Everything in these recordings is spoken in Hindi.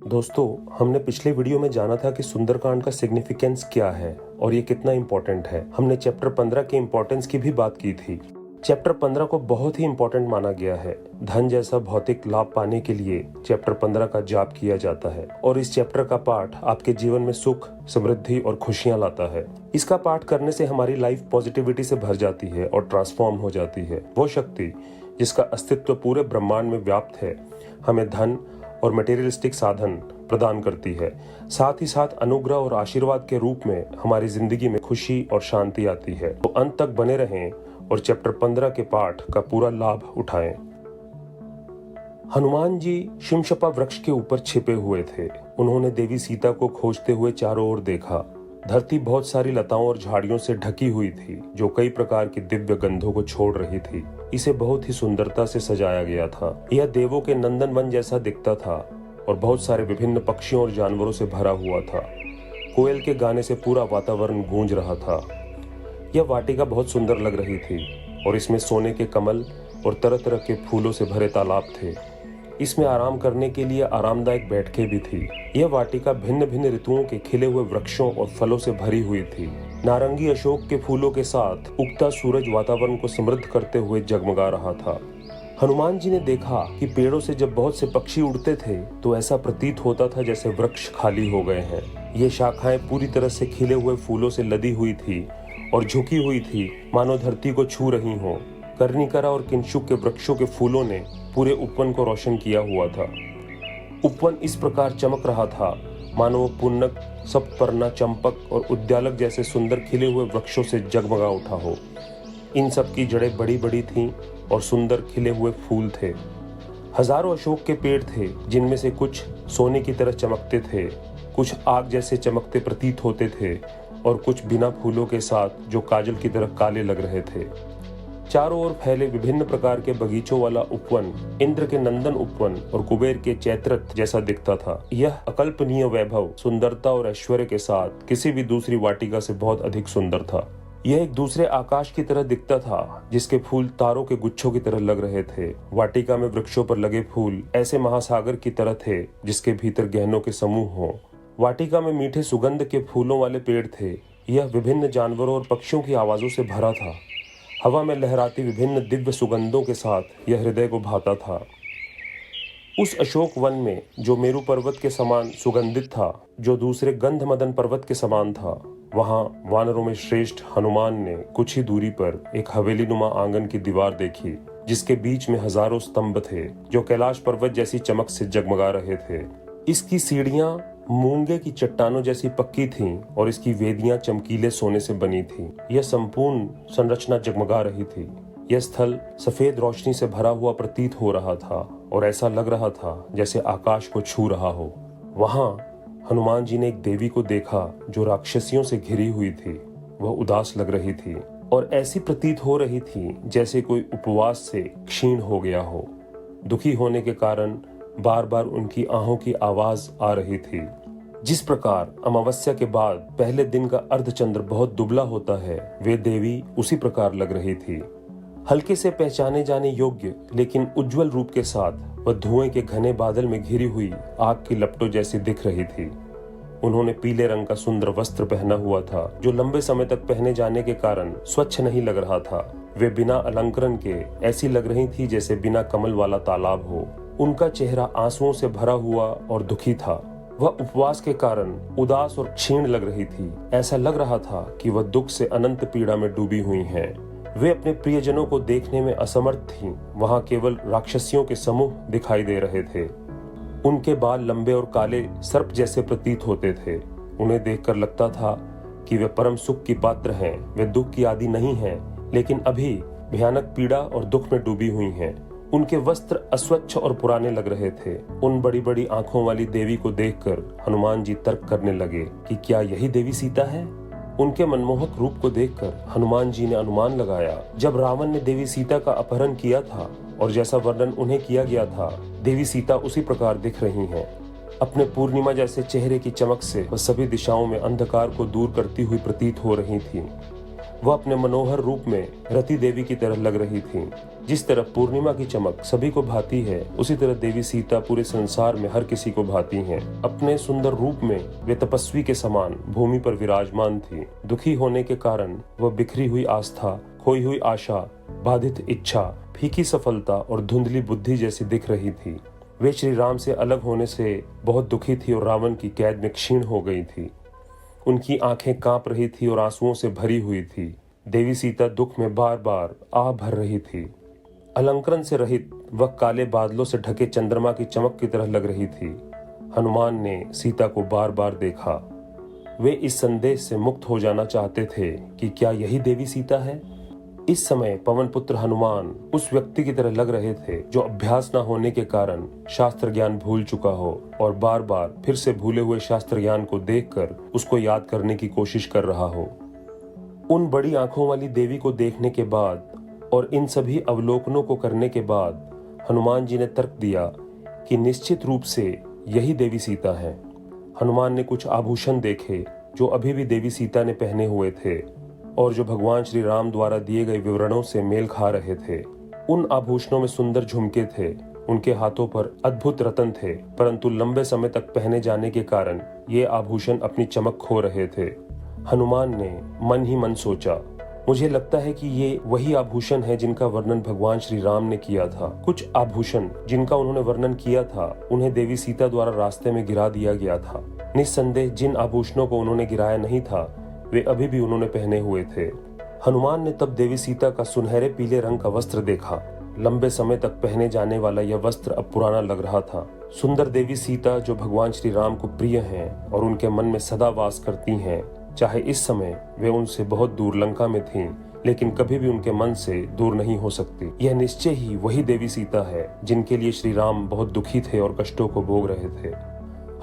दोस्तों, हमने पिछले वीडियो में जाना था कि सुंदरकांड का सिग्निफिकेंस क्या है और ये कितना इम्पोर्टेंट है। हमने चैप्टर 15 के इम्पोर्टेंस की भी बात की थी। चैप्टर 15 को बहुत ही इम्पोर्टेंट माना गया है। धन जैसा भौतिक लाभ पाने के लिए चैप्टर 15 का जाप किया जाता है और इस चैप्टर का पाठ आपके जीवन में सुख, समृद्धि और खुशियां लाता है। इसका पाठ करने से हमारी लाइफ पॉजिटिविटी से भर जाती है और ट्रांसफॉर्म हो जाती है। वो शक्ति जिसका अस्तित्व पूरे ब्रह्मांड में व्याप्त है, हमें धन और मटेरियलिस्टिक साधन प्रदान करती है। साथ ही साथ अनुग्रह और आशीर्वाद के रूप में हमारी जिंदगी में खुशी और शांति आती है। तो अंत तक बने रहें और चैप्टर 15 के पाठ का पूरा लाभ उठाएं। हनुमान जी शिमशपा वृक्ष के ऊपर छिपे हुए थे। उन्होंने देवी सीता को खोजते हुए चारों ओर देखा। धरती बहुत सारी लताओं और झाड़ियों से ढकी हुई थी, जो कई प्रकार की दिव्य गंधों को छोड़ रही थी। इसे बहुत ही सुंदरता से सजाया गया था। यह देवों के नंदन वन जैसा दिखता था और बहुत सारे विभिन्न पक्षियों और जानवरों से भरा हुआ था। कोयल के गाने से पूरा वातावरण गूंज रहा था। यह वाटिका बहुत सुंदर लग रही थी और इसमें सोने के कमल और तरह तरह के फूलों से भरे तालाब थे। इसमें आराम करने के लिए आरामदायक बैठकें भी थी। यह वाटिका भिन्न भिन्न ऋतुओं के खिले हुए वृक्षों और फलों से भरी हुई थी। नारंगी अशोक के फूलों के साथ उगता सूरज वातावरण को समृद्ध करते हुए जगमगा रहा था। हनुमान जी ने देखा कि पेड़ों से जब बहुत से पक्षी उड़ते थे तो ऐसा प्रतीत होता था जैसे वृक्ष खाली हो गए हैं। ये शाखाएं पूरी तरह से खिले हुए फूलों से लदी हुई थी और झुकी हुई थी, मानो धरती को छू रही हो। कर्णिकरा और किंशुक के वृक्षों के फूलों ने पूरे उपवन को रोशन किया हुआ था। उपवन इस प्रकार चमक रहा था मानो पुन्नक, सप्तपर्णा, चंपक और उद्यालक जैसे सुंदर खिले हुए वृक्षों से जगमगा उठा हो। इन सब की जड़ें बड़ी बड़ी थीं और सुंदर खिले हुए फूल थे। हजारों अशोक के पेड़ थे, जिनमें से कुछ सोने की तरह चमकते थे, कुछ आग जैसे चमकते प्रतीत होते थे और कुछ बिना फूलों के साथ जो काजल की तरह काले लग रहे थे। चारों ओर फैले विभिन्न प्रकार के बगीचों वाला उपवन इंद्र के नंदन उपवन और कुबेर के चैत्ररथ जैसा दिखता था। यह अकल्पनीय वैभव, सुंदरता और ऐश्वर्य के साथ किसी भी दूसरी वाटिका से बहुत अधिक सुंदर था। यह एक दूसरे आकाश की तरह दिखता था, जिसके फूल तारों के गुच्छों की तरह लग रहे थे। वाटिका में वृक्षों पर लगे फूल ऐसे महासागर की तरह थे जिसके भीतर गहनों के समूह हों। वाटिका में मीठे सुगंध के फूलों वाले पेड़ थे। यह विभिन्न जानवरों और पक्षियों की आवाजों से भरा था। हवा में लहराती विभिन्न दिव्य सुगंधों के साथ यह हृदय को भाता था। उस अशोक वन में जो मेरु पर्वत के समान सुगंधित था, जो दूसरे गंधमदन पर्वत के समान था, वहां वानरों में श्रेष्ठ हनुमान ने कुछ ही दूरी पर एक हवेली नुमा आंगन की दीवार देखी, जिसके बीच में हजारों स्तंभ थे जो कैलाश पर्वत जैसी चमक से जगमगा रहे थे। इसकी सीढ़ियां मूंगे की चट्टानों जैसी पक्की थीं और इसकी वेदियां चमकीले सोने से बनी थीं। यह संपूर्ण संरचना जगमगा रही थी। यह स्थल सफेद रोशनी से भरा हुआ प्रतीत हो रहा था और ऐसा लग रहा था जैसे आकाश को छू रहा हो। वहां हनुमान जी ने एक देवी को देखा जो राक्षसियों से घिरी हुई थी। वह उदास लग रही थी और ऐसी प्रतीत हो रही थी जैसे कोई उपवास से क्षीण हो गया हो। दुखी होने के कारण बार बार उनकी आहों की आवाज आ रही थी। जिस प्रकार अमावस्या के बाद पहले दिन का अर्धचंद्र बहुत दुबला होता है, वे देवी उसी प्रकार लग रही थी। हल्के से पहचाने जाने योग्य लेकिन उज्जवल रूप के साथ वह धुएं के घने बादल में घिरी हुई आग की लपटों जैसी दिख रही थी। उन्होंने पीले रंग का सुंदर वस्त्र पहना हुआ था, जो लंबे समय तक पहने जाने के कारण स्वच्छ नहीं लग रहा था। वे बिना अलंकरण के ऐसी लग रही थी जैसे बिना कमल वाला तालाब हो। उनका चेहरा आंसुओं से भरा हुआ और दुखी था। वह उपवास के कारण उदास और क्षीण लग रही थी। ऐसा लग रहा था कि वह दुख से अनंत पीड़ा में डूबी हुई हैं। वे अपने प्रियजनों को देखने में असमर्थ थीं। वहां केवल राक्षसियों के समूह दिखाई दे रहे थे। उनके बाल लंबे और काले सर्प जैसे प्रतीत होते थे। उन्हें देखकर लगता था कि वे परम सुख की पात्र हैं। वे दुख की आदि नहीं हैं, लेकिन अभी भयानक पीड़ा और दुख में डूबी हुई हैं। उनके वस्त्र अस्वच्छ और पुराने लग रहे थे। उन बड़ी बड़ी आंखों वाली देवी को देखकर हनुमान जी तर्क करने लगे कि क्या यही देवी सीता है। उनके मनमोहक रूप को देखकर हनुमान जी ने अनुमान लगाया, जब रावण ने देवी सीता का अपहरण किया था और जैसा वर्णन उन्हें किया गया था, देवी सीता उसी प्रकार दिख रही हैं। अपने पूर्णिमा जैसे चेहरे की चमक से वह सभी दिशाओं में अंधकार को दूर करती हुई प्रतीत हो रही थी। वह अपने मनोहर रूप में रति देवी की तरह लग रही थीं। जिस तरह पूर्णिमा की चमक सभी को भाती है, उसी तरह देवी सीता पूरे संसार में हर किसी को भाती हैं। अपने सुंदर रूप में वे तपस्वी के समान भूमि पर विराजमान थीं। दुखी होने के कारण वह बिखरी हुई आस्था, खोई हुई आशा, बाधित इच्छा, फीकी सफलता और धुंधली बुद्धि जैसी दिख रही थी। वे श्री राम से अलग होने से बहुत दुखी थी और रावण की कैद में क्षीण हो गई थी। उनकी आंखें कांप रही थी और आंसुओं से भरी हुई थी। देवी सीता दुख में बार बार आह भर रही थी। अलंकरण से रहित वह काले बादलों से ढके चंद्रमा की चमक की तरह लग रही थी। हनुमान ने सीता को बार बार देखा। वे इस संदेश से मुक्त हो जाना चाहते थे कि क्या यही देवी सीता है। इस समय पवन पुत्र हनुमान उस व्यक्ति की तरह लग रहे थे जो अभ्यास न होने के कारण शास्त्र ज्ञान भूल चुका हो और बार बार फिर से भूले हुए शास्त्र ज्ञान को देखकर उसको याद करने की कोशिश कर रहा हो। उन बड़ी आंखों वाली देवी को देखने के बाद और इन सभी अवलोकनों को करने के बाद हनुमान जी ने तर्क दिया कि निश्चित रूप से यही देवी सीता है। हनुमान ने कुछ आभूषण देखे जो अभी भी देवी सीता ने पहने हुए थे और जो भगवान श्री राम द्वारा दिए गए विवरणों से मेल खा रहे थे। उन आभूषणों में सुंदर झुमके थे, उनके हाथों पर अद्भुत रत्न थे, परंतु लंबे समय तक पहने जाने के कारण ये आभूषण अपनी चमक खो रहे थे। हनुमान ने मन ही मन सोचा, मुझे लगता है कि ये वही आभूषण है जिनका वर्णन भगवान श्री राम ने किया था। कुछ आभूषण जिनका उन्होंने वर्णन किया था उन्हें देवी सीता द्वारा रास्ते में गिरा दिया गया था। निस्संदेह जिन आभूषणों को उन्होंने गिराया नहीं था वे अभी भी उन्होंने पहने हुए थे। हनुमान ने तब देवी सीता का सुनहरे पीले रंग का वस्त्र देखा। लंबे समय तक पहने जाने वाला यह वस्त्र अब पुराना लग रहा था। सुंदर देवी सीता जो भगवान श्री राम को प्रिय हैं और उनके मन में सदा वास करती हैं, चाहे इस समय वे उनसे बहुत दूर लंका में थीं, लेकिन कभी भी उनके मन से दूर नहीं हो सकती। यह निश्चय ही वही देवी सीता है जिनके लिए श्री राम बहुत दुखी थे और कष्टों को भोग रहे थे।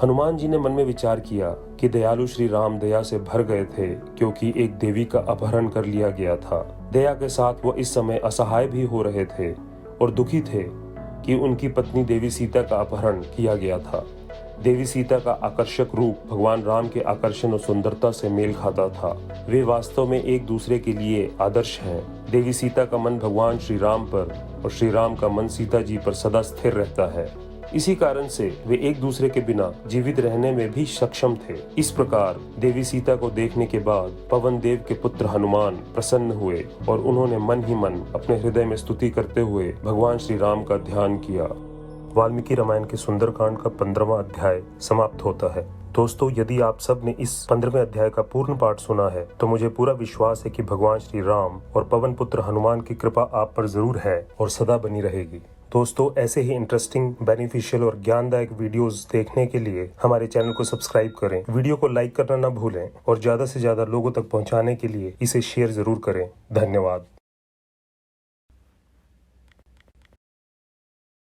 हनुमान जी ने मन में विचार किया कि दयालु श्री राम दया से भर गए थे क्योंकि एक देवी का अपहरण कर लिया गया था। दया के साथ वो इस समय असहाय भी हो रहे थे और दुखी थे कि उनकी पत्नी देवी सीता का अपहरण किया गया था। देवी सीता का आकर्षक रूप भगवान राम के आकर्षण और सुंदरता से मेल खाता था। वे वास्तव में एक दूसरे के लिए आदर्श हैं। देवी सीता का मन भगवान श्री राम पर और श्री राम का मन सीता जी पर सदा स्थिर रहता है। इसी कारण से वे एक दूसरे के बिना जीवित रहने में भी सक्षम थे। इस प्रकार देवी सीता को देखने के बाद पवन देव के पुत्र हनुमान प्रसन्न हुए और उन्होंने मन ही मन अपने हृदय में स्तुति करते हुए भगवान श्री राम का ध्यान किया। वाल्मीकि रामायण के सुंदरकांड का 15वां अध्याय समाप्त होता है। दोस्तों, यदि आप सब ने इस 15वें अध्याय का पूर्ण पाठ सुना है तो मुझे पूरा विश्वास है कि भगवान श्री राम और पवन पुत्र हनुमान की कृपा आप पर जरूर है और सदा बनी रहेगी। दोस्तों, ऐसे ही इंटरेस्टिंग, बेनिफिशियल और ज्ञानदायक वीडियोस देखने के लिए हमारे चैनल को सब्सक्राइब करें। वीडियो को लाइक करना ना भूलें और ज्यादा से ज्यादा लोगों तक पहुंचाने के लिए इसे शेयर जरूर करें। धन्यवाद।